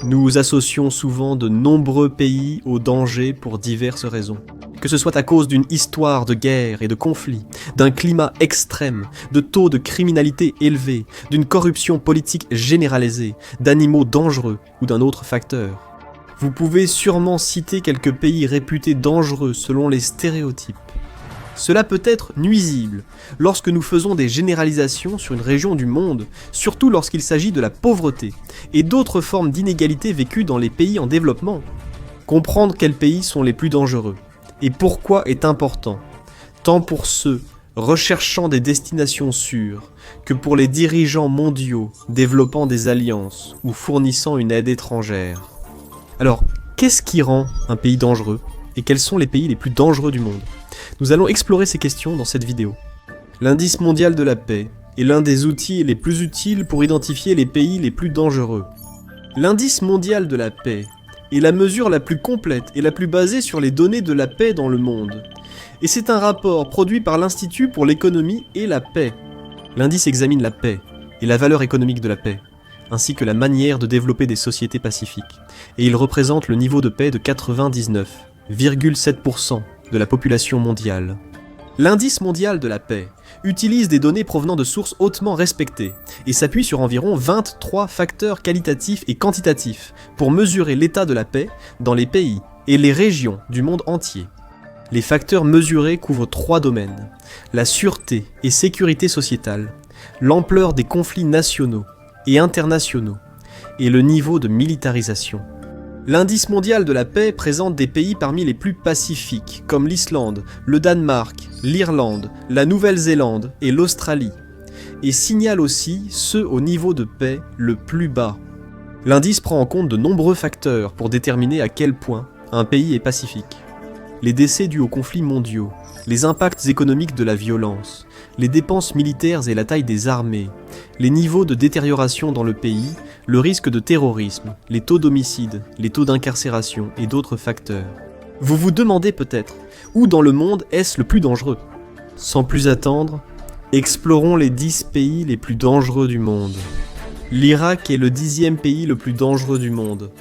Nous associons souvent de nombreux pays au danger pour diverses raisons. Que ce soit à cause d'une histoire de guerre et de conflits, d'un climat extrême, de taux de criminalité élevés, d'une corruption politique généralisée, d'animaux dangereux ou d'un autre facteur. Vous pouvez sûrement citer quelques pays réputés dangereux selon les stéréotypes. Cela peut être nuisible lorsque nous faisons des généralisations sur une région du monde, surtout lorsqu'il s'agit de la pauvreté et d'autres formes d'inégalité vécues dans les pays en développement. Comprendre quels pays sont les plus dangereux et pourquoi est important, tant pour ceux recherchant des destinations sûres que pour les dirigeants mondiaux développant des alliances ou fournissant une aide étrangère. Alors, qu'est-ce qui rend un pays dangereux et quels sont les pays les plus dangereux du monde ? Nous allons explorer ces questions dans cette vidéo. L'indice mondial de la paix est l'un des outils les plus utiles pour identifier les pays les plus dangereux. L'indice mondial de la paix est la mesure la plus complète et la plus basée sur les données de la paix dans le monde. Et c'est un rapport produit par l'Institut pour l'économie et la paix. L'indice examine la paix et la valeur économique de la paix, ainsi que la manière de développer des sociétés pacifiques. Et il représente le niveau de paix de 99,7% de la population mondiale. L'indice mondial de la paix utilise des données provenant de sources hautement respectées et s'appuie sur environ 23 facteurs qualitatifs et quantitatifs pour mesurer l'état de la paix dans les pays et les régions du monde entier. Les facteurs mesurés couvrent 3 domaines: la sûreté et sécurité sociétale, l'ampleur des conflits nationaux et internationaux, et le niveau de militarisation. L'indice mondial de la paix présente des pays parmi les plus pacifiques, comme l'Islande, le Danemark, l'Irlande, la Nouvelle-Zélande et l'Australie, et signale aussi ceux au niveau de paix le plus bas. L'indice prend en compte de nombreux facteurs pour déterminer à quel point un pays est pacifique. Les décès dus aux conflits mondiaux, les impacts économiques de la violence, les dépenses militaires et la taille des armées, les niveaux de détérioration dans le pays, le risque de terrorisme, les taux d'homicide, les taux d'incarcération et d'autres facteurs. Vous vous demandez peut-être, où dans le monde est-ce le plus dangereux ? Sans plus attendre, explorons les 10 pays les plus dangereux du monde. L'Irak est le 10e pays le plus dangereux du monde.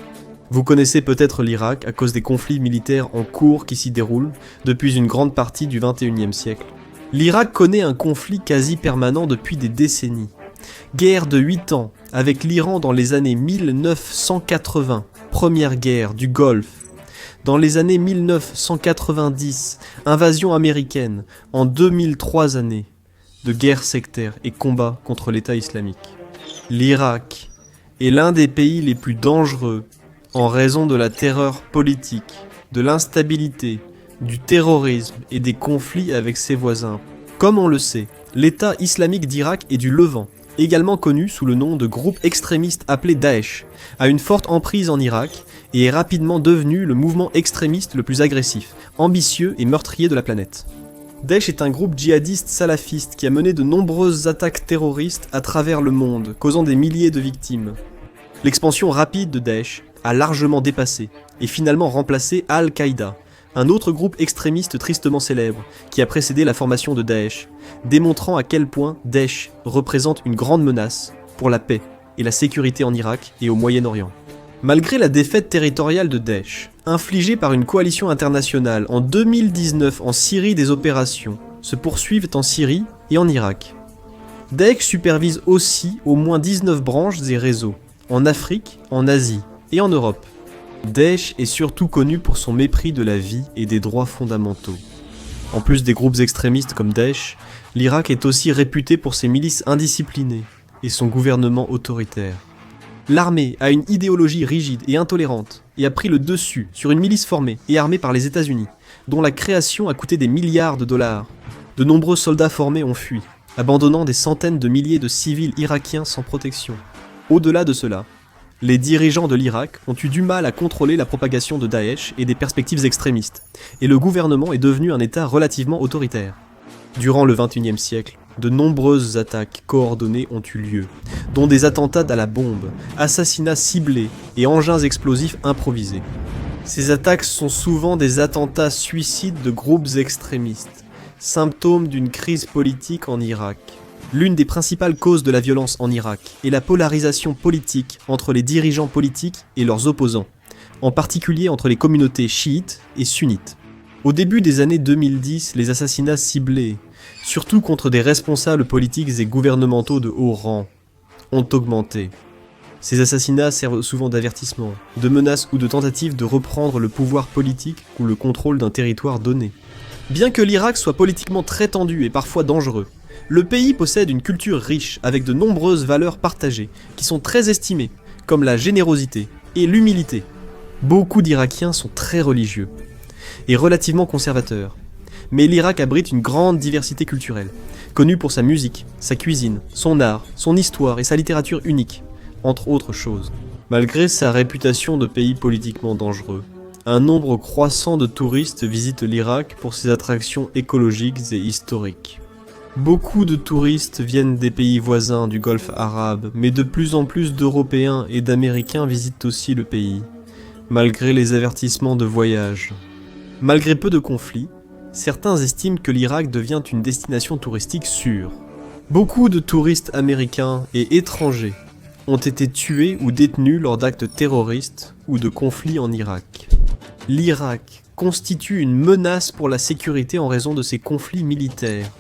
Vous connaissez peut-être l'Irak à cause des conflits militaires en cours qui s'y déroulent depuis une grande partie du XXIe siècle. L'Irak connaît un conflit quasi permanent depuis des décennies. Guerre de 8 ans avec l'Iran dans les années 1980, première guerre du Golfe. Dans les années 1990, invasion américaine. En 2003 années de guerre sectaire et combat contre l'État islamique. L'Irak est l'un des pays les plus dangereux en raison de la terreur politique, de l'instabilité, du terrorisme et des conflits avec ses voisins. Comme on le sait, l'État islamique d'Irak et du Levant, également connu sous le nom de groupe extrémiste appelé Daesh, a une forte emprise en Irak et est rapidement devenu le mouvement extrémiste le plus agressif, ambitieux et meurtrier de la planète. Daesh est un groupe djihadiste salafiste qui a mené de nombreuses attaques terroristes à travers le monde, causant des milliers de victimes. L'expansion rapide de Daesh a largement dépassé et finalement remplacé Al-Qaïda, un autre groupe extrémiste tristement célèbre qui a précédé la formation de Daesh, démontrant à quel point Daesh représente une grande menace pour la paix et la sécurité en Irak et au Moyen-Orient. Malgré la défaite territoriale de Daesh, infligée par une coalition internationale en 2019 en Syrie, des opérations se poursuivent en Syrie et en Irak. Daesh supervise aussi au moins 19 branches et réseaux, en Afrique, en Asie et en Europe. Daesh est surtout connu pour son mépris de la vie et des droits fondamentaux. En plus des groupes extrémistes comme Daesh, l'Irak est aussi réputé pour ses milices indisciplinées et son gouvernement autoritaire. L'armée a une idéologie rigide et intolérante et a pris le dessus sur une milice formée et armée par les États-Unis, dont la création a coûté des milliards de dollars. De nombreux soldats formés ont fui, abandonnant des centaines de milliers de civils irakiens sans protection. Au-delà de cela, les dirigeants de l'Irak ont eu du mal à contrôler la propagation de Daesh et des perspectives extrémistes, et le gouvernement est devenu un État relativement autoritaire. Durant le XXIe siècle, de nombreuses attaques coordonnées ont eu lieu, dont des attentats à la bombe, assassinats ciblés et engins explosifs improvisés. Ces attaques sont souvent des attentats suicides de groupes extrémistes, symptôme d'une crise politique en Irak. L'une des principales causes de la violence en Irak est la polarisation politique entre les dirigeants politiques et leurs opposants, en particulier entre les communautés chiites et sunnites. Au début des années 2010, les assassinats ciblés, surtout contre des responsables politiques et gouvernementaux de haut rang, ont augmenté. Ces assassinats servent souvent d'avertissement, de menace ou de tentative de reprendre le pouvoir politique ou le contrôle d'un territoire donné. Bien que l'Irak soit politiquement très tendu et parfois dangereux, le pays possède une culture riche avec de nombreuses valeurs partagées qui sont très estimées, comme la générosité et l'humilité. Beaucoup d'Irakiens sont très religieux et relativement conservateurs, mais l'Irak abrite une grande diversité culturelle, connue pour sa musique, sa cuisine, son art, son histoire et sa littérature unique, entre autres choses. Malgré sa réputation de pays politiquement dangereux, un nombre croissant de touristes visitent l'Irak pour ses attractions écologiques et historiques. Beaucoup de touristes viennent des pays voisins du Golfe arabe, mais de plus en plus d'Européens et d'Américains visitent aussi le pays, malgré les avertissements de voyage. Malgré peu de conflits, certains estiment que l'Irak devient une destination touristique sûre. Beaucoup de touristes américains et étrangers ont été tués ou détenus lors d'actes terroristes ou de conflits en Irak. L'Irak constitue une menace pour la sécurité en raison de ses conflits militaires,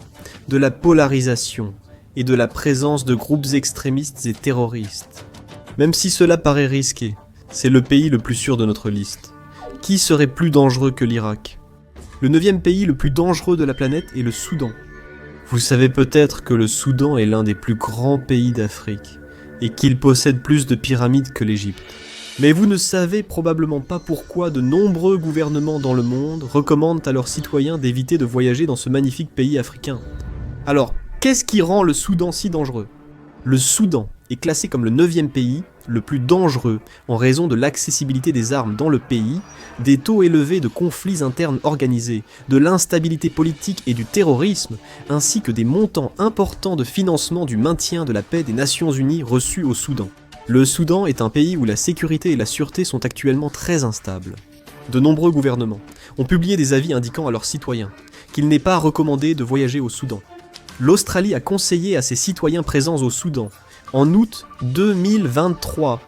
de la polarisation et de la présence de groupes extrémistes et terroristes. Même si cela paraît risqué, c'est le pays le plus sûr de notre liste. Qui serait plus dangereux que l'Irak ? Le 9e pays le plus dangereux de la planète est le Soudan. Vous savez peut-être que le Soudan est l'un des plus grands pays d'Afrique et qu'il possède plus de pyramides que l'Égypte. Mais vous ne savez probablement pas pourquoi de nombreux gouvernements dans le monde recommandent à leurs citoyens d'éviter de voyager dans ce magnifique pays africain. Alors, qu'est-ce qui rend le Soudan si dangereux ? Le Soudan est classé comme le 9e pays le plus dangereux en raison de l'accessibilité des armes dans le pays, des taux élevés de conflits internes organisés, de l'instabilité politique et du terrorisme, ainsi que des montants importants de financement du maintien de la paix des Nations Unies reçus au Soudan. Le Soudan est un pays où la sécurité et la sûreté sont actuellement très instables. De nombreux gouvernements ont publié des avis indiquant à leurs citoyens qu'il n'est pas recommandé de voyager au Soudan. L'Australie a conseillé à ses citoyens présents au Soudan, en août 2023,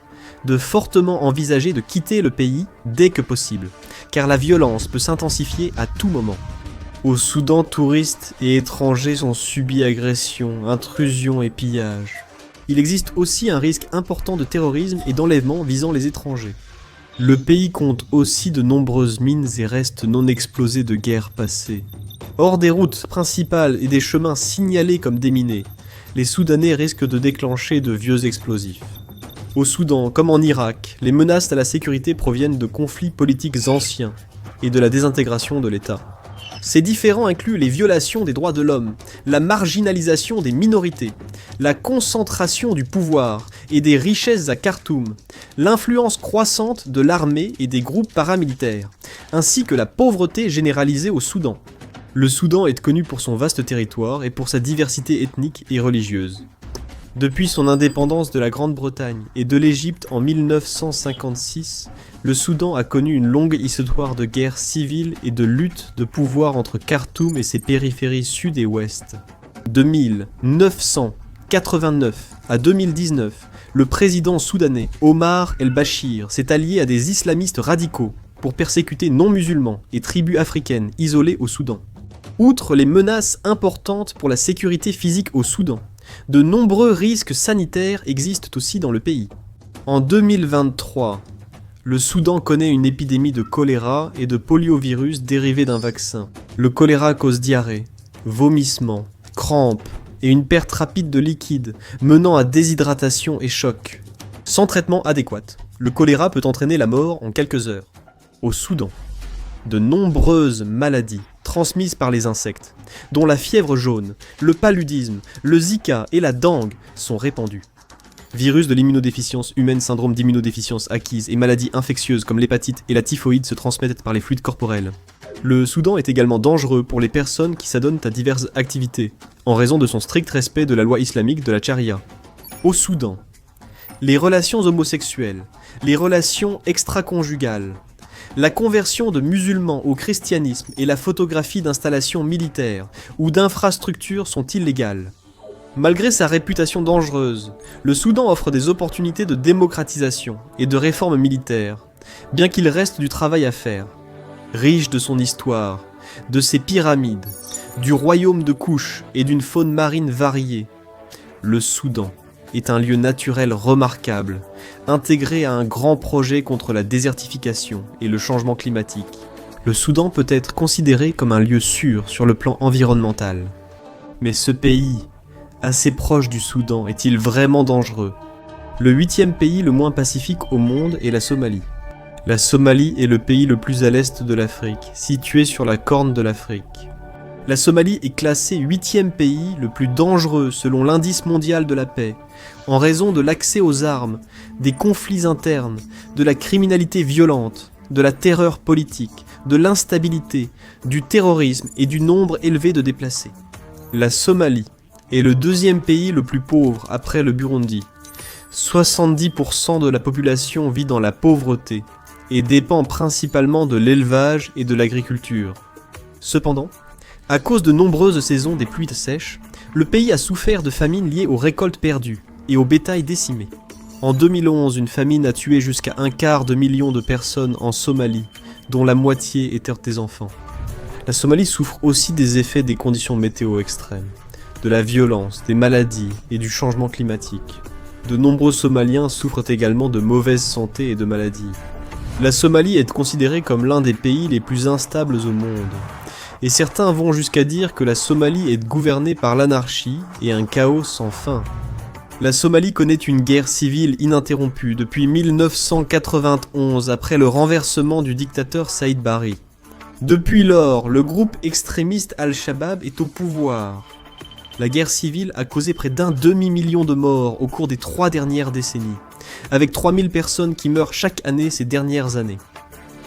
de fortement envisager de quitter le pays dès que possible, car la violence peut s'intensifier à tout moment. Au Soudan, touristes et étrangers ont subi agressions, intrusions et pillages. Il existe aussi un risque important de terrorisme et d'enlèvement visant les étrangers. Le pays compte aussi de nombreuses mines et restes non explosés de guerres passées. Hors des routes principales et des chemins signalés comme déminés, les Soudanais risquent de déclencher de vieux explosifs. Au Soudan, comme en Irak, les menaces à la sécurité proviennent de conflits politiques anciens et de la désintégration de l'État. Ces différends incluent les violations des droits de l'homme, la marginalisation des minorités, la concentration du pouvoir et des richesses à Khartoum, l'influence croissante de l'armée et des groupes paramilitaires, ainsi que la pauvreté généralisée au Soudan. Le Soudan est connu pour son vaste territoire et pour sa diversité ethnique et religieuse. Depuis son indépendance de la Grande-Bretagne et de l'Égypte en 1956, le Soudan a connu une longue histoire de guerre civile et de lutte de pouvoir entre Khartoum et ses périphéries sud et ouest. De 1989 à 2019, le président soudanais Omar el-Bashir s'est allié à des islamistes radicaux pour persécuter non-musulmans et tribus africaines isolées au Soudan. Outre les menaces importantes pour la sécurité physique au Soudan, de nombreux risques sanitaires existent aussi dans le pays. En 2023, le Soudan connaît une épidémie de choléra et de poliovirus dérivés d'un vaccin. Le choléra cause diarrhée, vomissements, crampes et une perte rapide de liquide, menant à déshydratation et choc. Sans traitement adéquat, le choléra peut entraîner la mort en quelques heures. Au Soudan, de nombreuses maladies transmises par les insectes, dont la fièvre jaune, le paludisme, le Zika et la dengue, sont répandues. Virus de l'immunodéficience humaine, syndrome d'immunodéficience acquise et maladies infectieuses comme l'hépatite et la typhoïde se transmettent par les fluides corporels. Le Soudan est également dangereux pour les personnes qui s'adonnent à diverses activités, en raison de son strict respect de la loi islamique de la charia. Au Soudan, les relations homosexuelles, les relations extraconjugales, la conversion de musulmans au christianisme et la photographie d'installations militaires ou d'infrastructures sont illégales. Malgré sa réputation dangereuse, le Soudan offre des opportunités de démocratisation et de réforme militaire, bien qu'il reste du travail à faire. Riche de son histoire, de ses pyramides, du royaume de Kouch et d'une faune marine variée, le Soudan est un lieu naturel remarquable, intégré à un grand projet contre la désertification et le changement climatique. Le Soudan peut être considéré comme un lieu sûr sur le plan environnemental. Mais ce pays, assez proche du Soudan, est-il vraiment dangereux? Le 8e pays le moins pacifique au monde est la Somalie. La Somalie est le pays le plus à l'est de l'Afrique, situé sur la corne de l'Afrique. La Somalie est classée 8e pays le plus dangereux selon l'indice mondial de la paix, en raison de l'accès aux armes, des conflits internes, de la criminalité violente, de la terreur politique, de l'instabilité, du terrorisme et du nombre élevé de déplacés. La Somalie est le 2e pays le plus pauvre après le Burundi. 70% de la population vit dans la pauvreté et dépend principalement de l'élevage et de l'agriculture. Cependant, à cause de nombreuses saisons des pluies sèches, le pays a souffert de famines liées aux récoltes perdues et au bétail décimé. En 2011, une famine a tué jusqu'à 1/4 million de personnes en Somalie, dont la moitié étaient des enfants. La Somalie souffre aussi des effets des conditions météo extrêmes, de la violence, des maladies et du changement climatique. De nombreux Somaliens souffrent également de mauvaise santé et de maladies. La Somalie est considérée comme l'un des pays les plus instables au monde. Et certains vont jusqu'à dire que la Somalie est gouvernée par l'anarchie et un chaos sans fin. La Somalie connaît une guerre civile ininterrompue depuis 1991 après le renversement du dictateur Saïd Barre. Depuis lors, le groupe extrémiste Al-Shabaab est au pouvoir. La guerre civile a causé près d'1 demi-million de morts au cours des 3 dernières décennies, avec 3000 personnes qui meurent chaque année ces dernières années.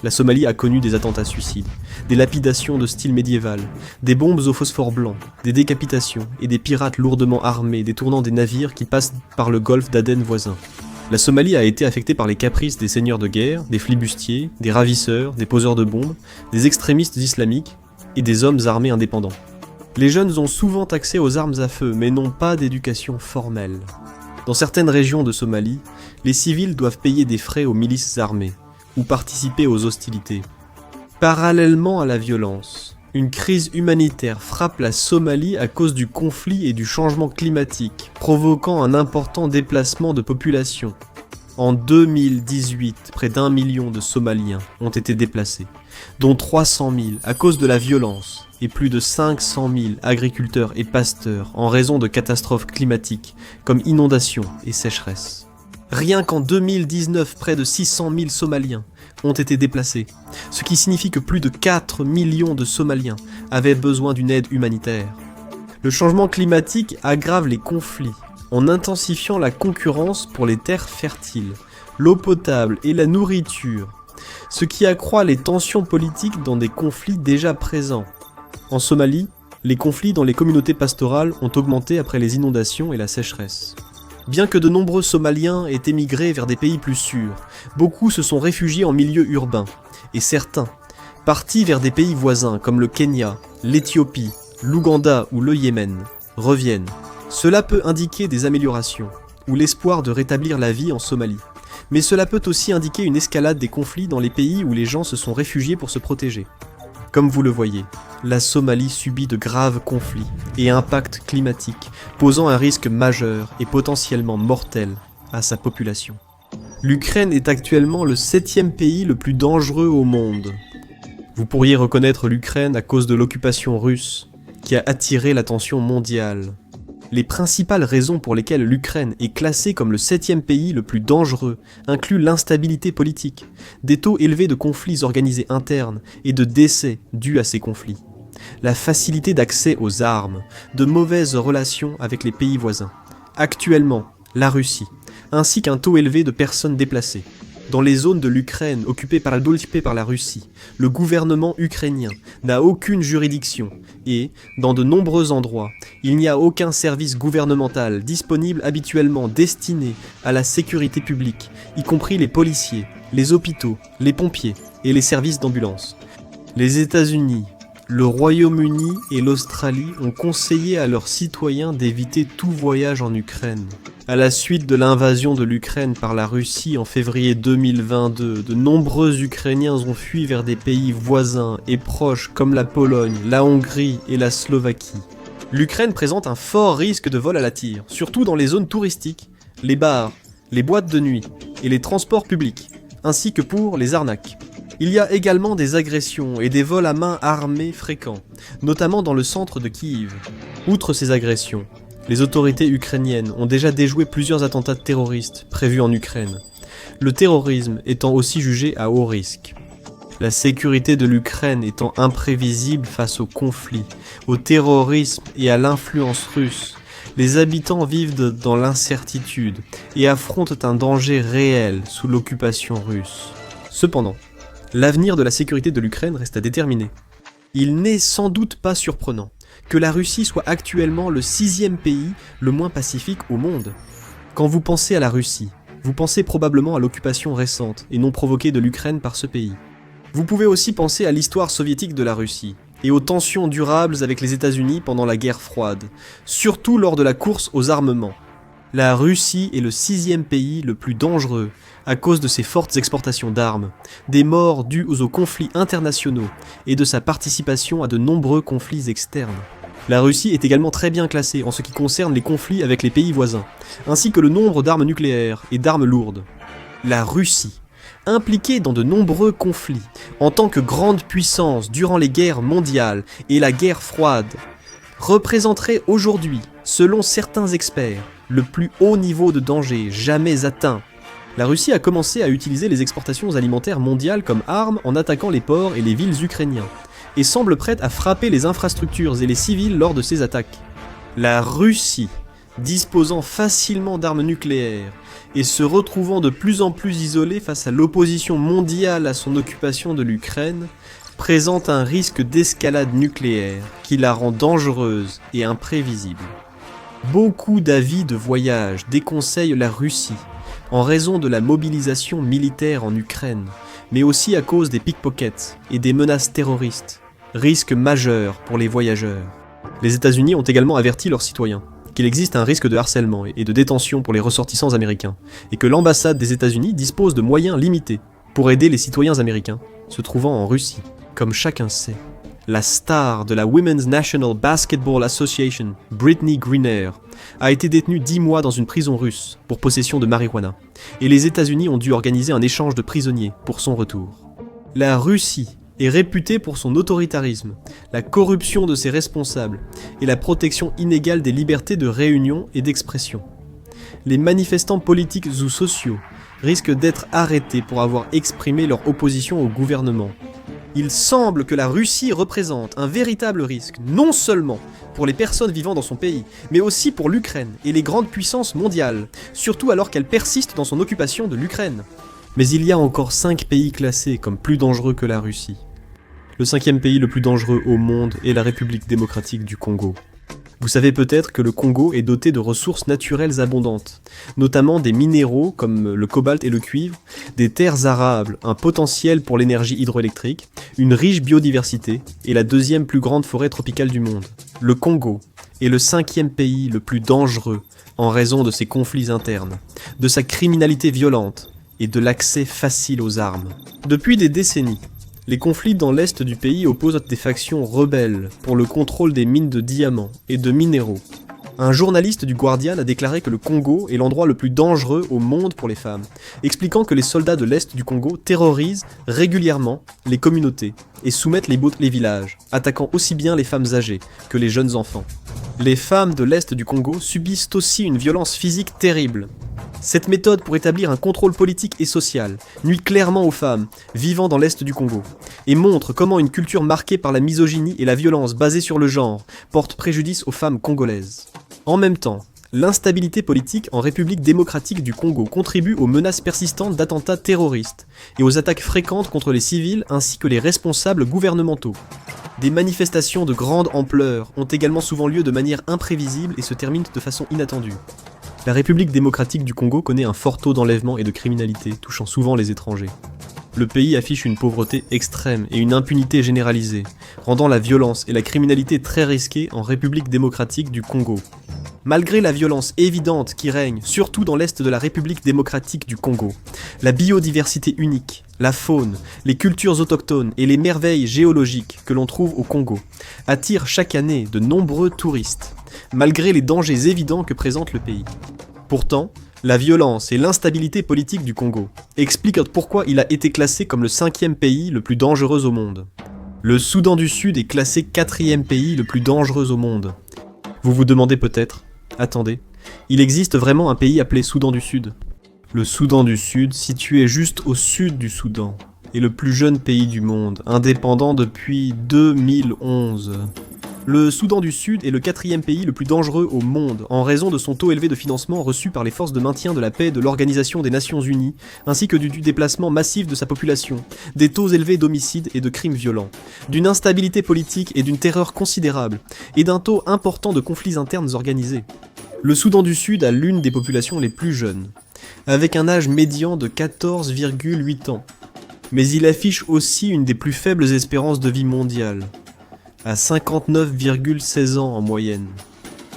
La Somalie a connu des attentats suicides, des lapidations de style médiéval, des bombes au phosphore blanc, des décapitations et des pirates lourdement armés détournant des navires qui passent par le golfe d'Aden voisin. La Somalie a été affectée par les caprices des seigneurs de guerre, des flibustiers, des ravisseurs, des poseurs de bombes, des extrémistes islamiques et des hommes armés indépendants. Les jeunes ont souvent accès aux armes à feu, mais n'ont pas d'éducation formelle. Dans certaines régions de Somalie, les civils doivent payer des frais aux milices armées ou participer aux hostilités. Parallèlement à la violence, une crise humanitaire frappe la Somalie à cause du conflit et du changement climatique, provoquant un important déplacement de population. En 2018, près d'1 million de Somaliens ont été déplacés, dont 300 000 à cause de la violence et plus de 500 000 agriculteurs et pasteurs en raison de catastrophes climatiques comme inondations et sécheresses. Rien qu'en 2019, près de 600 000 Somaliens ont été déplacés, ce qui signifie que plus de 4 millions de Somaliens avaient besoin d'une aide humanitaire. Le changement climatique aggrave les conflits en intensifiant la concurrence pour les terres fertiles, l'eau potable et la nourriture, ce qui accroît les tensions politiques dans des conflits déjà présents. En Somalie, les conflits dans les communautés pastorales ont augmenté après les inondations et la sécheresse. Bien que de nombreux Somaliens aient émigré vers des pays plus sûrs, beaucoup se sont réfugiés en milieu urbain, et certains, partis vers des pays voisins comme le Kenya, l'Éthiopie, l'Ouganda ou le Yémen, reviennent. Cela peut indiquer des améliorations, ou l'espoir de rétablir la vie en Somalie. Mais cela peut aussi indiquer une escalade des conflits dans les pays où les gens se sont réfugiés pour se protéger. Comme vous le voyez, la Somalie subit de graves conflits et impacts climatiques, posant un risque majeur et potentiellement mortel à sa population. L'Ukraine est actuellement le 7e pays le plus dangereux au monde. Vous pourriez reconnaître l'Ukraine à cause de l'occupation russe, qui a attiré l'attention mondiale. Les principales raisons pour lesquelles l'Ukraine est classée comme le 7e pays le plus dangereux incluent l'instabilité politique, des taux élevés de conflits organisés internes et de décès dus à ces conflits, la facilité d'accès aux armes, de mauvaises relations avec les pays voisins, actuellement la Russie, ainsi qu'un taux élevé de personnes déplacées. Dans les zones de l'Ukraine occupées par la Russie, le gouvernement ukrainien n'a aucune juridiction et, dans de nombreux endroits, il n'y a aucun service gouvernemental disponible habituellement destiné à la sécurité publique, y compris les policiers, les hôpitaux, les pompiers et les services d'ambulance. Les États-Unis Le Royaume-Uni et l'Australie ont conseillé à leurs citoyens d'éviter tout voyage en Ukraine. À la suite de l'invasion de l'Ukraine par la Russie en février 2022, de nombreux Ukrainiens ont fui vers des pays voisins et proches comme la Pologne, la Hongrie et la Slovaquie. L'Ukraine présente un fort risque de vol à la tire, surtout dans les zones touristiques, les bars, les boîtes de nuit et les transports publics, ainsi que pour les arnaques. Il y a également des agressions et des vols à main armés fréquents, notamment dans le centre de Kiev. Outre ces agressions, les autorités ukrainiennes ont déjà déjoué plusieurs attentats terroristes prévus en Ukraine, le terrorisme étant aussi jugé à haut risque. La sécurité de l'Ukraine étant imprévisible face au conflit, au terrorisme et à l'influence russe, les habitants vivent dans l'incertitude et affrontent un danger réel sous l'occupation russe. Cependant, l'avenir de la sécurité de l'Ukraine reste à déterminer. Il n'est sans doute pas surprenant que la Russie soit actuellement le 6e pays le moins pacifique au monde. Quand vous pensez à la Russie, vous pensez probablement à l'occupation récente et non provoquée de l'Ukraine par ce pays. Vous pouvez aussi penser à l'histoire soviétique de la Russie et aux tensions durables avec les États-Unis pendant la guerre froide, surtout lors de la course aux armements. La Russie est le 6e pays le plus dangereux à cause de ses fortes exportations d'armes, des morts dues aux conflits internationaux et de sa participation à de nombreux conflits externes. La Russie est également très bien classée en ce qui concerne les conflits avec les pays voisins, ainsi que le nombre d'armes nucléaires et d'armes lourdes. La Russie, impliquée dans de nombreux conflits en tant que grande puissance durant les guerres mondiales et la guerre froide, représenterait aujourd'hui, selon certains experts, le plus haut niveau de danger jamais atteint. La Russie a commencé à utiliser les exportations alimentaires mondiales comme armes en attaquant les ports et les villes ukrainiens, et semble prête à frapper les infrastructures et les civils lors de ces attaques. La Russie, disposant facilement d'armes nucléaires et se retrouvant de plus en plus isolée face à l'opposition mondiale à son occupation de l'Ukraine, présente un risque d'escalade nucléaire qui la rend dangereuse et imprévisible. Beaucoup d'avis de voyage déconseillent la Russie en raison de la mobilisation militaire en Ukraine, mais aussi à cause des pickpockets et des menaces terroristes, risque majeur pour les voyageurs. Les États-Unis ont également averti leurs citoyens qu'il existe un risque de harcèlement et de détention pour les ressortissants américains, et que l'ambassade des États-Unis dispose de moyens limités pour aider les citoyens américains se trouvant en Russie. Comme chacun sait, la star de la Women's National Basketball Association, Brittney Griner, a été détenue 10 mois dans une prison russe pour possession de marijuana, et les États-Unis ont dû organiser un échange de prisonniers pour son retour. La Russie est réputée pour son autoritarisme, la corruption de ses responsables et la protection inégale des libertés de réunion et d'expression. Les manifestants politiques ou sociaux risquent d'être arrêtés pour avoir exprimé leur opposition au gouvernement. Il semble que la Russie représente un véritable risque, non seulement pour les personnes vivant dans son pays, mais aussi pour l'Ukraine et les grandes puissances mondiales, surtout alors qu'elle persiste dans son occupation de l'Ukraine. Mais il y a encore 5 pays classés comme plus dangereux que la Russie. Le 5e pays le plus dangereux au monde est la République démocratique du Congo. Vous savez peut-être que le Congo est doté de ressources naturelles abondantes, notamment des minéraux comme le cobalt et le cuivre, des terres arables, un potentiel pour l'énergie hydroélectrique, une riche biodiversité et la 2e plus grande forêt tropicale du monde. Le Congo est le 5e pays le plus dangereux en raison de ses conflits internes, de sa criminalité violente et de l'accès facile aux armes. Depuis des décennies, les conflits dans l'est du pays opposent des factions rebelles pour le contrôle des mines de diamants et de minéraux. Un journaliste du Guardian a déclaré que le Congo est l'endroit le plus dangereux au monde pour les femmes, expliquant que les soldats de l'est du Congo terrorisent régulièrement les communautés et soumettent les villages, attaquant aussi bien les femmes âgées que les jeunes enfants. Les femmes de l'est du Congo subissent aussi une violence physique terrible. Cette méthode pour établir un contrôle politique et social nuit clairement aux femmes vivant dans l'est du Congo et montre comment une culture marquée par la misogynie et la violence basée sur le genre porte préjudice aux femmes congolaises. En même temps, l'instabilité politique en République démocratique du Congo contribue aux menaces persistantes d'attentats terroristes et aux attaques fréquentes contre les civils ainsi que les responsables gouvernementaux. Des manifestations de grande ampleur ont également souvent lieu de manière imprévisible et se terminent de façon inattendue. La République démocratique du Congo connaît un fort taux d'enlèvement et de criminalité, touchant souvent les étrangers. Le pays affiche une pauvreté extrême et une impunité généralisée, rendant la violence et la criminalité très risquées en République démocratique du Congo. Malgré la violence évidente qui règne, surtout dans l'est de la République démocratique du Congo, la biodiversité unique, la faune, les cultures autochtones et les merveilles géologiques que l'on trouve au Congo attirent chaque année de nombreux touristes, malgré les dangers évidents que présente le pays. Pourtant, la violence et l'instabilité politique du Congo expliquent pourquoi il a été classé comme le 5e pays le plus dangereux au monde. Le Soudan du Sud est classé 4e pays le plus dangereux au monde. Vous vous demandez peut-être, attendez, il existe vraiment un pays appelé Soudan du Sud? Le Soudan du Sud, situé juste au sud du Soudan, est le plus jeune pays du monde, indépendant depuis 2011. Le Soudan du Sud est le 4e pays le plus dangereux au monde, en raison de son taux élevé de financement reçu par les forces de maintien de la paix de l'Organisation des Nations Unies, ainsi que du déplacement massif de sa population, des taux élevés d'homicides et de crimes violents, d'une instabilité politique et d'une terreur considérable, et d'un taux important de conflits internes organisés. Le Soudan du Sud a l'une des populations les plus jeunes, avec un âge médian de 14,8 ans. Mais il affiche aussi une des plus faibles espérances de vie mondiale, à 59,16 ans en moyenne.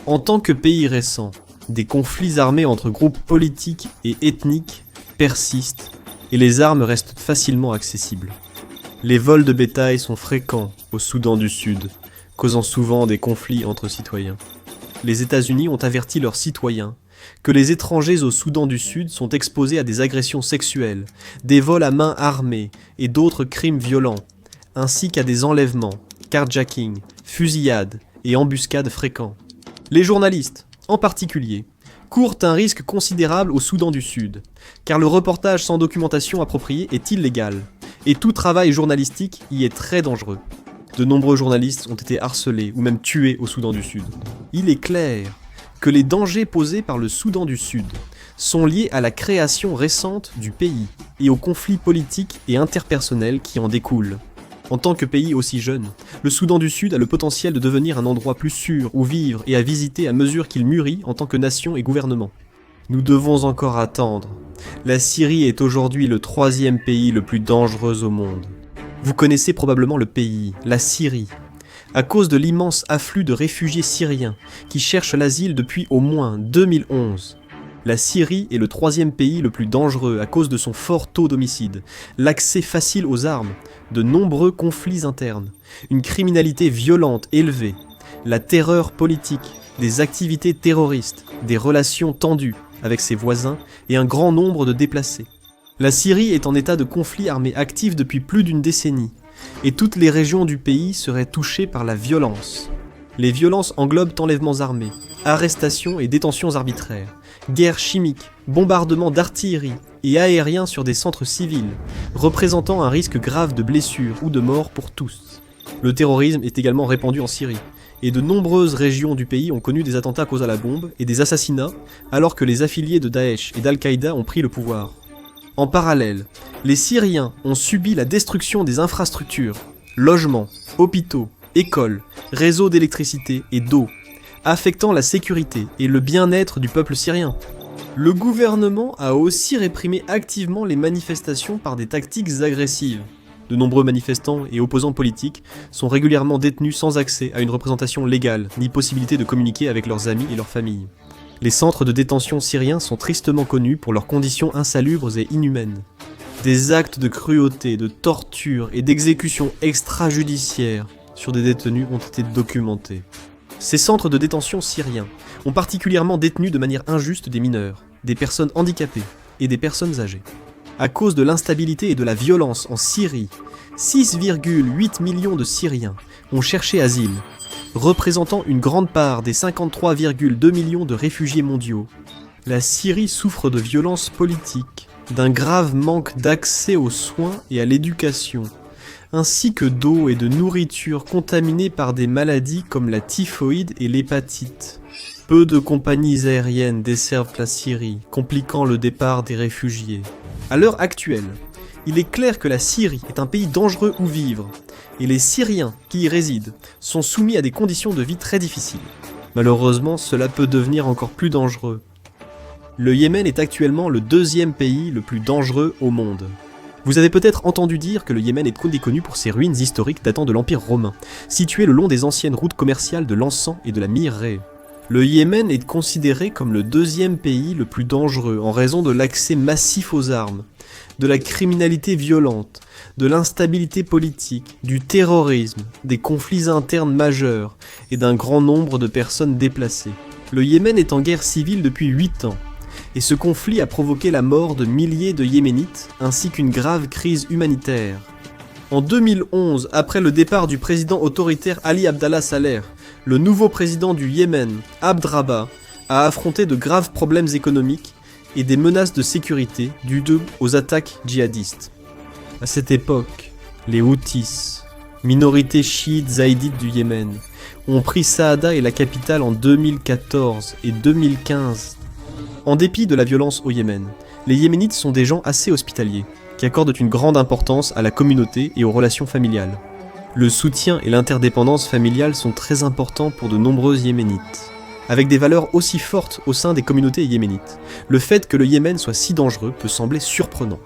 En tant que pays récent, des conflits armés entre groupes politiques et ethniques persistent et les armes restent facilement accessibles. Les vols de bétail sont fréquents au Soudan du Sud, causant souvent des conflits entre citoyens. Les États-Unis ont averti leurs citoyens que les étrangers au Soudan du Sud sont exposés à des agressions sexuelles, des vols à main armée et d'autres crimes violents, ainsi qu'à des enlèvements, carjacking, fusillades et embuscades fréquents. Les journalistes, en particulier, courent un risque considérable au Soudan du Sud, car le reportage sans documentation appropriée est illégal, et tout travail journalistique y est très dangereux. De nombreux journalistes ont été harcelés ou même tués au Soudan du Sud. Il est clair que les dangers posés par le Soudan du Sud sont liés à la création récente du pays et aux conflits politiques et interpersonnels qui en découlent. En tant que pays aussi jeune, le Soudan du Sud a le potentiel de devenir un endroit plus sûr où vivre et à visiter à mesure qu'il mûrit en tant que nation et gouvernement. Nous devons encore attendre. La Syrie est aujourd'hui le 3e pays le plus dangereux au monde. Vous connaissez probablement le pays, la Syrie, à cause de l'immense afflux de réfugiés syriens qui cherchent l'asile depuis au moins 2011. La Syrie est le 3e pays le plus dangereux à cause de son fort taux d'homicide, l'accès facile aux armes, de nombreux conflits internes, une criminalité violente élevée, la terreur politique, des activités terroristes, des relations tendues avec ses voisins et un grand nombre de déplacés. La Syrie est en état de conflit armé actif depuis plus d'une décennie, et toutes les régions du pays seraient touchées par la violence. Les violences englobent enlèvements armés, arrestations et détentions arbitraires, guerres chimiques, bombardements d'artillerie et aériens sur des centres civils, représentant un risque grave de blessures ou de mort pour tous. Le terrorisme est également répandu en Syrie, et de nombreuses régions du pays ont connu des attentats causés à la bombe et des assassinats, alors que les affiliés de Daesh et d'Al-Qaïda ont pris le pouvoir. En parallèle, les Syriens ont subi la destruction des infrastructures, logements, hôpitaux, écoles, réseaux d'électricité et d'eau, affectant la sécurité et le bien-être du peuple syrien. Le gouvernement a aussi réprimé activement les manifestations par des tactiques agressives. De nombreux manifestants et opposants politiques sont régulièrement détenus sans accès à une représentation légale, ni possibilité de communiquer avec leurs amis et leurs familles. Les centres de détention syriens sont tristement connus pour leurs conditions insalubres et inhumaines. Des actes de cruauté, de torture et d'exécution extrajudiciaire sur des détenus ont été documentés. Ces centres de détention syriens ont particulièrement détenu de manière injuste des mineurs, des personnes handicapées et des personnes âgées. À cause de l'instabilité et de la violence en Syrie, 6,8 millions de Syriens ont cherché asile, représentant une grande part des 53,2 millions de réfugiés mondiaux. La Syrie souffre de violences politiques, d'un grave manque d'accès aux soins et à l'éducation, ainsi que d'eau et de nourriture contaminées par des maladies comme la typhoïde et l'hépatite. Peu de compagnies aériennes desservent la Syrie, compliquant le départ des réfugiés. À l'heure actuelle, il est clair que la Syrie est un pays dangereux où vivre, et les Syriens qui y résident sont soumis à des conditions de vie très difficiles. Malheureusement, cela peut devenir encore plus dangereux. Le Yémen est actuellement le 2e pays le plus dangereux au monde. Vous avez peut-être entendu dire que le Yémen est connu pour ses ruines historiques datant de l'Empire romain, situées le long des anciennes routes commerciales de l'encens et de la myrrhe. Le Yémen est considéré comme le deuxième pays le plus dangereux en raison de l'accès massif aux armes, de la criminalité violente, de l'instabilité politique, du terrorisme, des conflits internes majeurs et d'un grand nombre de personnes déplacées. Le Yémen est en guerre civile depuis 8 ans, et ce conflit a provoqué la mort de milliers de Yéménites ainsi qu'une grave crise humanitaire. En 2011, après le départ du président autoritaire Ali Abdallah Saleh, le nouveau président du Yémen, Abd Rabah, a affronté de graves problèmes économiques et des menaces de sécurité dues aux attaques djihadistes. À cette époque, les Houthis, minorité chiite zaïdite du Yémen, ont pris Saada et la capitale en 2014 et 2015. En dépit de la violence au Yémen, les Yéménites sont des gens assez hospitaliers, qui accordent une grande importance à la communauté et aux relations familiales. Le soutien et l'interdépendance familiale sont très importants pour de nombreux Yéménites. Avec des valeurs aussi fortes au sein des communautés yéménites, le fait que le Yémen soit si dangereux peut sembler surprenant.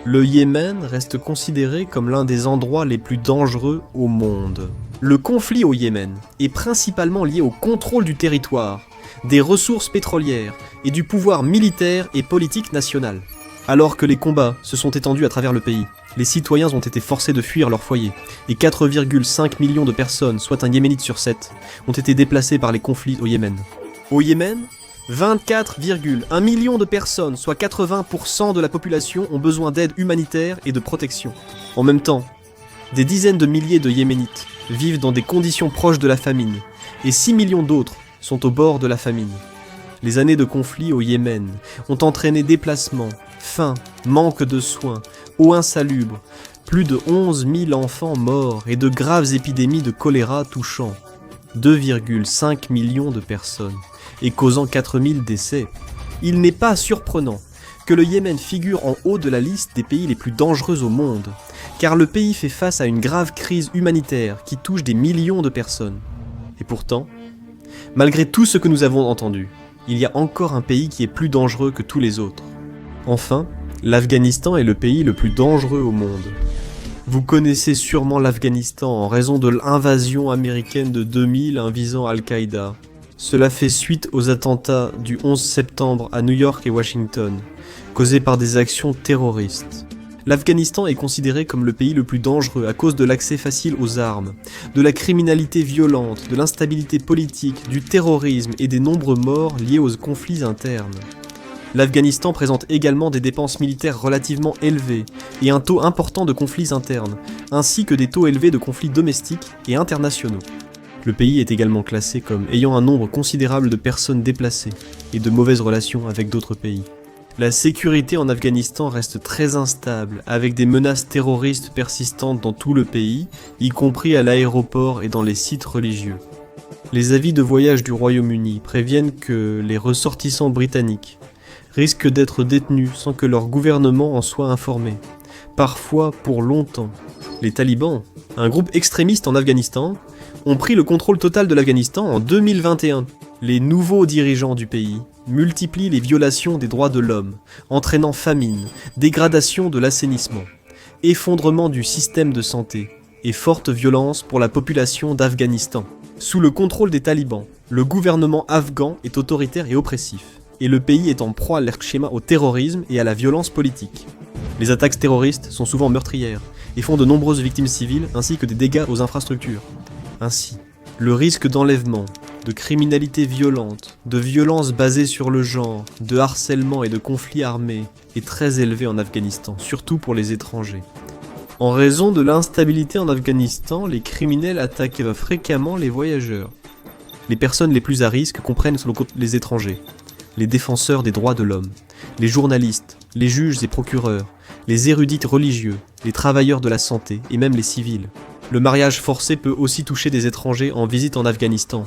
Le Yémen reste considéré comme l'un des endroits les plus dangereux au monde. Le conflit au Yémen est principalement lié au contrôle du territoire, des ressources pétrolières et du pouvoir militaire et politique national. Alors que les combats se sont étendus à travers le pays, les citoyens ont été forcés de fuir leur foyer, et 4,5 millions de personnes, soit un Yéménite sur 7, ont été déplacées par les conflits au Yémen. Au Yémen, 24,1 millions de personnes, soit 80% de la population, ont besoin d'aide humanitaire et de protection. En même temps, des dizaines de milliers de Yéménites vivent dans des conditions proches de la famine, et 6 millions d'autres sont au bord de la famine. Les années de conflit au Yémen ont entraîné déplacements, faim, manque de soins, eau insalubre, plus de 11 000 enfants morts et de graves épidémies de choléra touchant 2,5 millions de personnes et causant 4 000 décès. Il n'est pas surprenant que le Yémen figure en haut de la liste des pays les plus dangereux au monde, car le pays fait face à une grave crise humanitaire qui touche des millions de personnes. Et pourtant, malgré tout ce que nous avons entendu, il y a encore un pays qui est plus dangereux que tous les autres. Enfin, l'Afghanistan est le pays le plus dangereux au monde. Vous connaissez sûrement l'Afghanistan en raison de l'invasion américaine de 2000 visant Al-Qaïda. Cela fait suite aux attentats du 11 septembre à New York et Washington, causés par des actions terroristes. L'Afghanistan est considéré comme le pays le plus dangereux à cause de l'accès facile aux armes, de la criminalité violente, de l'instabilité politique, du terrorisme et des nombreux morts liés aux conflits internes. L'Afghanistan présente également des dépenses militaires relativement élevées et un taux important de conflits internes, ainsi que des taux élevés de conflits domestiques et internationaux. Le pays est également classé comme ayant un nombre considérable de personnes déplacées et de mauvaises relations avec d'autres pays. La sécurité en Afghanistan reste très instable, avec des menaces terroristes persistantes dans tout le pays, y compris à l'aéroport et dans les sites religieux. Les avis de voyage du Royaume-Uni préviennent que les ressortissants britanniques risquent d'être détenus sans que leur gouvernement en soit informé, parfois pour longtemps. Les talibans, un groupe extrémiste en Afghanistan, ont pris le contrôle total de l'Afghanistan en 2021. Les nouveaux dirigeants du pays multiplient les violations des droits de l'homme, entraînant famine, dégradation de l'assainissement, effondrement du système de santé et forte violence pour la population d'Afghanistan. Sous le contrôle des talibans, le gouvernement afghan est autoritaire et oppressif, et le pays est en proie au terrorisme et à la violence politique. Les attaques terroristes sont souvent meurtrières et font de nombreuses victimes civiles ainsi que des dégâts aux infrastructures. Ainsi, le risque d'enlèvement, de criminalité violente, de violences basées sur le genre, de harcèlement et de conflits armés est très élevé en Afghanistan, surtout pour les étrangers. En raison de l'instabilité en Afghanistan, les criminels attaquent fréquemment les voyageurs. Les personnes les plus à risque comprennent les étrangers, les défenseurs des droits de l'homme, les journalistes, les juges et procureurs, les érudits religieux, les travailleurs de la santé et même les civils. Le mariage forcé peut aussi toucher des étrangers en visite en Afghanistan,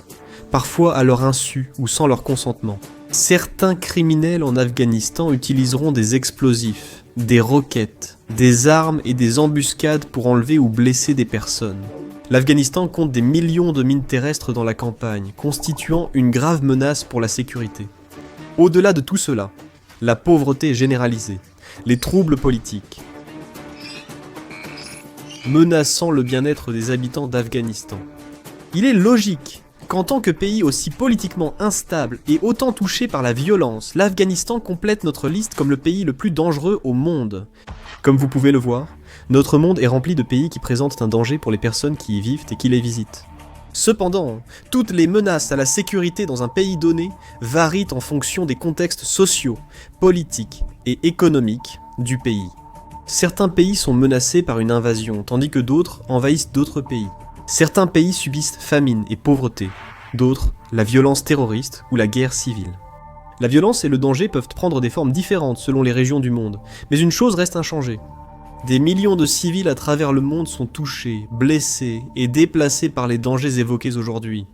parfois à leur insu ou sans leur consentement. Certains criminels en Afghanistan utiliseront des explosifs, des roquettes, des armes et des embuscades pour enlever ou blesser des personnes. L'Afghanistan compte des millions de mines terrestres dans la campagne, constituant une grave menace pour la sécurité. Au-delà de tout cela, la pauvreté généralisée, les troubles politiques, menaçant le bien-être des habitants d'Afghanistan. Il est logique qu'en tant que pays aussi politiquement instable et autant touché par la violence, l'Afghanistan complète notre liste comme le pays le plus dangereux au monde. Comme vous pouvez le voir, notre monde est rempli de pays qui présentent un danger pour les personnes qui y vivent et qui les visitent. Cependant, toutes les menaces à la sécurité dans un pays donné varient en fonction des contextes sociaux, politiques et économiques du pays. Certains pays sont menacés par une invasion, tandis que d'autres envahissent d'autres pays. Certains pays subissent famine et pauvreté, d'autres la violence terroriste ou la guerre civile. La violence et le danger peuvent prendre des formes différentes selon les régions du monde, mais une chose reste inchangée. Des millions de civils à travers le monde sont touchés, blessés et déplacés par les dangers évoqués aujourd'hui.